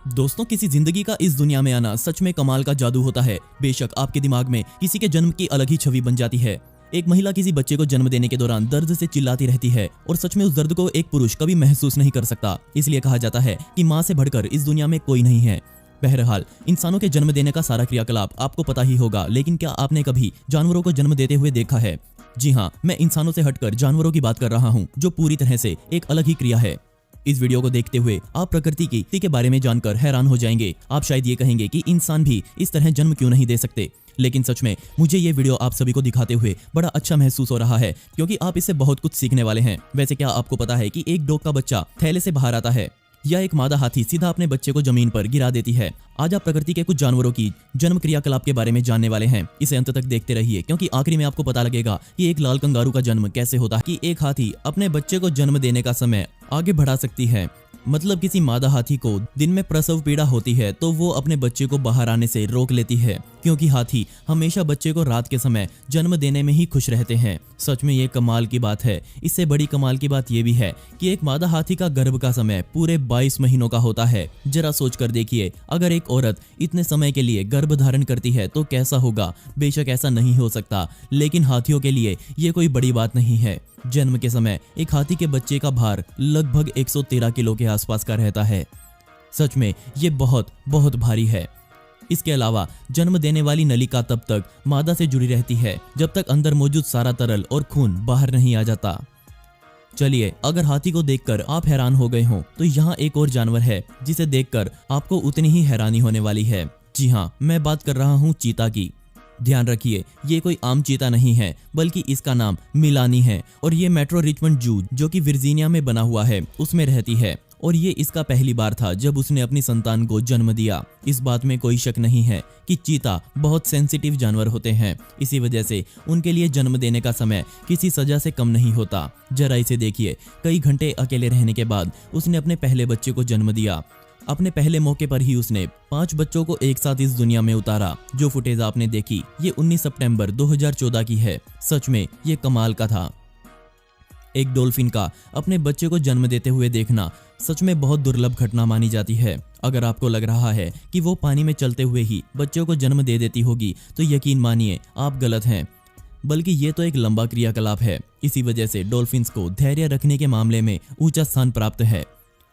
दोस्तों, किसी जिंदगी का इस दुनिया में आना सच में कमाल का जादू होता है। बेशक आपके दिमाग में किसी के जन्म की अलग ही छवि बन जाती है। एक महिला किसी बच्चे को जन्म देने के दौरान दर्द से चिल्लाती रहती है और सच में उस दर्द को एक पुरुष कभी महसूस नहीं कर सकता। इसलिए कहा जाता है कि माँ से बढ़कर इस दुनिया में कोई नहीं है। बहरहाल, इंसानों के जन्म देने का सारा क्रियाकलाप आपको पता ही होगा, लेकिन क्या आपने कभी जानवरों को जन्म देते हुए देखा है? जी हाँ, मैं इंसानों से हटकर जानवरों की बात कर रहा हूँ, जो पूरी तरह से एक अलग ही क्रिया है। इस वीडियो को देखते हुए आप प्रकृति की के बारे में जानकर हैरान हो जाएंगे। आप शायद ये कहेंगे कि इंसान भी इस तरह जन्म क्यों नहीं दे सकते, लेकिन सच में मुझे ये वीडियो आप सभी को दिखाते हुए बड़ा अच्छा महसूस हो रहा है, क्योंकि आप इससे बहुत कुछ सीखने वाले हैं। वैसे क्या आपको पता है कि एक डॉग का बच्चा थैले से बाहर आता है या एक मादा हाथी सीधा अपने बच्चे को जमीन पर गिरा देती है? आज आप प्रकृति के कुछ जानवरों की जन्म क्रियाकलाप के बारे में जानने वाले हैं। इसे अंत तक देखते रहिए, क्योंकि आखिरी में आपको पता लगेगा कि एक लाल कंगारू का जन्म कैसे होता है, कि एक हाथी अपने बच्चे को जन्म देने का समय आगे बढ़ा सकती है। मतलब किसी मादा हाथी को दिन में प्रसव पीड़ा होती है तो वो अपने बच्चे को बाहर आने से रोक लेती है, क्योंकि हाथी हमेशा बच्चे को रात के समय जन्म देने में ही खुश रहते हैं। सच में ये कमाल की बात है। इससे बड़ी कमाल की बात ये भी है कि एक मादा हाथी का गर्भ का समय पूरे 22 महीनों का होता है। जरा सोच कर देखिए, अगर एक औरत इतने समय के लिए गर्भ धारण करती है तो कैसा होगा। बेशक ऐसा नहीं हो सकता, लेकिन हाथियों के लिए ये कोई बड़ी बात नहीं है। जन्म के समय एक हाथी के बच्चे का भार लगभग 113 किलो के आसपास का रहता है। सच में ये बहुत बहुत भारी है। इसके अलावा जन्म देने वाली नलिका तब तक मादा से जुड़ी रहती है जब तक अंदर मौजूद सारा तरल और खून बाहर नहीं आ जाता। चलिए, अगर हाथी को देखकर आप हैरान हो गए हों तो यहाँ एक और जानवर है जिसे देखकर आपको उतनी ही हैरानी होने वाली है। जी हाँ, मैं बात कर रहा हूँ चीता की। ध्यान रखिए, ये कोई आम चीता नहीं है, बल्कि इसका नाम मिलानी है और ये मेट्रो रिचमंड जू, जो कि वर्जीनिया में बना हुआ है, उसमें रहती है। और ये इसका पहली बार था जब उसने अपनी संतान को जन्म दिया। इस बात में कोई शक नहीं है कि चीता बहुत सेंसिटिव जानवर होते हैं। इसी वजह से उनके लिए जन्म देने का समय किसी सजा से कम नहीं होता। जरा इसे देखिए, कई घंटे अकेले रहने के बाद उसने अपने पहले बच्चे को जन्म दिया। अपने पहले मौके पर ही उसने 5 बच्चों को एक साथ इस दुनिया में उतारा। जो फुटेज आपने देखी ये 19 सितंबर 2014 की है। सच में ये कमाल का था। एक डॉल्फिन का अपने बच्चे को जन्म देते हुए देखना सच में बहुत दुर्लभ घटना मानी जाती है। अगर आपको लग रहा है कि वो पानी में चलते हुए ही बच्चों को जन्म दे देती होगी तो यकीन मानिए आप गलत हैं, बल्कि ये तो एक लंबा क्रियाकलाप है। इसी वजह से डॉल्फिन्स को धैर्य रखने के मामले में ऊंचा स्थान प्राप्त है।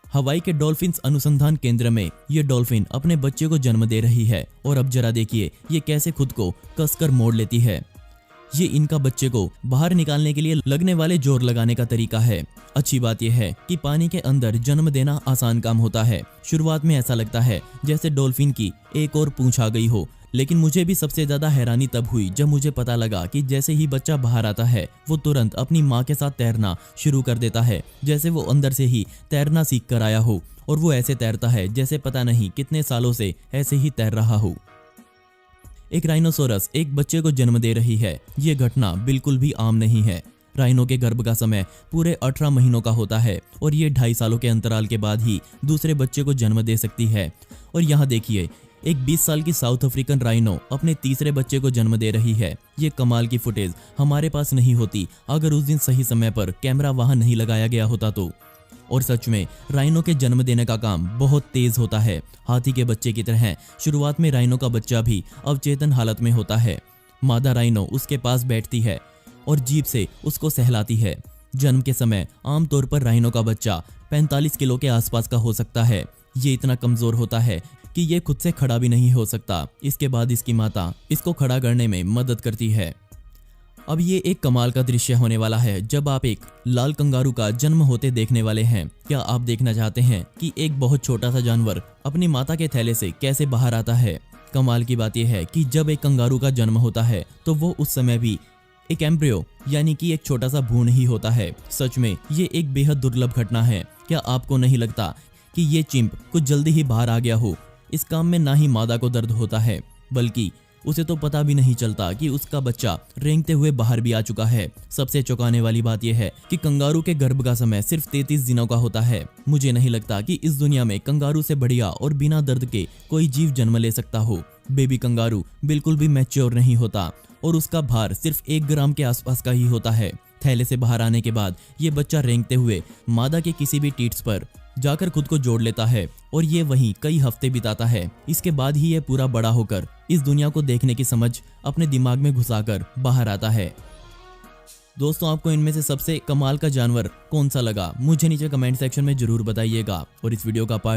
हवाई के डॉल्फिन्स अनुसंधान केंद्र में ये डॉल्फिन अपने बच्चे को जन्म दे रही है और अब जरा देखिए ये कैसे खुद को कसकर मोड़ लेती है। ये इनका बच्चे को बाहर निकालने के लिए लगने वाले जोर लगाने का तरीका है। अच्छी बात यह है कि पानी के अंदर जन्म देना आसान काम होता है। शुरुआत में ऐसा लगता है जैसे डॉल्फिन की एक और पूंछ आ गई हो, लेकिन मुझे भी सबसे ज्यादा हैरानी तब हुई जब मुझे पता लगा कि जैसे ही बच्चा बाहर आता है वो तुरंत अपनी माँ के साथ तैरना शुरू कर देता है, जैसे वो अंदर से ही तैरना सीख कर आया हो। और वो ऐसे तैरता है जैसे पता नहीं कितने सालों से ऐसे ही तैर रहा हो। एक राइनोसोरस एक बच्चे को जन्म दे रही है। ये घटना बिल्कुल भी आम नहीं है। राइनो के गर्भ का समय पूरे 18 महीनों का होता है और ये 2.5 सालों के अंतराल के बाद ही दूसरे बच्चे को जन्म दे सकती है। और यहाँ देखिए, एक 20 साल की साउथ अफ्रीकन राइनो अपने तीसरे बच्चे को जन्म दे रही है। ये कमाल की फुटेज हमारे पास नहीं होती अगर उस दिन सही समय पर कैमरा वहां नहीं लगाया गया होता तो। और सच में राइनो के जन्म देने का काम बहुत तेज होता है। हाथी के बच्चे की तरह शुरुआत में राइनो का बच्चा भी अवचेतन हालत में होता है। मादा राइनो उसके पास बैठती है और जीभ से उसको सहलाती है। जन्म के समय आमतौर पर राइनो का बच्चा 45 किलो के आसपास का हो सकता है। ये इतना कमजोर होता है कि ये खुद से खड़ा भी नहीं हो सकता। इसके बाद इसकी माता इसको खड़ा करने में मदद करती है। अब ये एक कमाल का दृश्य होने वाला है जब आप एक लाल कंगारू का जन्म होते देखने वाले हैं। क्या आप देखना चाहते हैं कि एक बहुत छोटा सा जानवर अपनी माता के थैले से कैसे बाहर आता है? कमाल की बात यह है कि जब एक कंगारू का जन्म होता है तो वो उस समय भी एक एम्ब्रियो यानी कि एक छोटा सा भ्रूण ही होता है। सच में ये एक बेहद दुर्लभ घटना है। क्या आपको नहीं लगता कि ये चिंप कुछ जल्दी ही बाहर आ गया हो? इस काम में ना ही मादा को दर्द होता है, बल्कि उसे तो पता भी नहीं चलता कि उसका बच्चा रेंगते हुए बाहर भी आ चुका है। सबसे चौंकाने वाली बात यह है कि कंगारू के गर्भ का समय सिर्फ 33 दिनों का होता है। मुझे नहीं लगता कि इस दुनिया में कंगारू से बढ़िया और बिना दर्द के कोई जीव जन्म ले सकता हो। बेबी कंगारू बिल्कुल भी मैच्योर नहीं होता और उसका भार सिर्फ 1 ग्राम के आसपास का ही होता है। थैले से बाहर आने के बाद ये बच्चा रेंगते हुए मादा के किसी भी टीट्स पर जाकर खुद को जोड़ लेता है और ये वहीं कई हफ्ते बिताता है। इसके बाद ही ये पूरा बड़ा होकर इस दुनिया को देखने की समझ अपने दिमाग में घुसाकर बाहर आता है। दोस्तों, आपको इनमें से सबसे कमाल का जानवर कौन सा लगा मुझे नीचे कमेंट सेक्शन में जरूर बताइएगा और इस वीडियो का पार्ट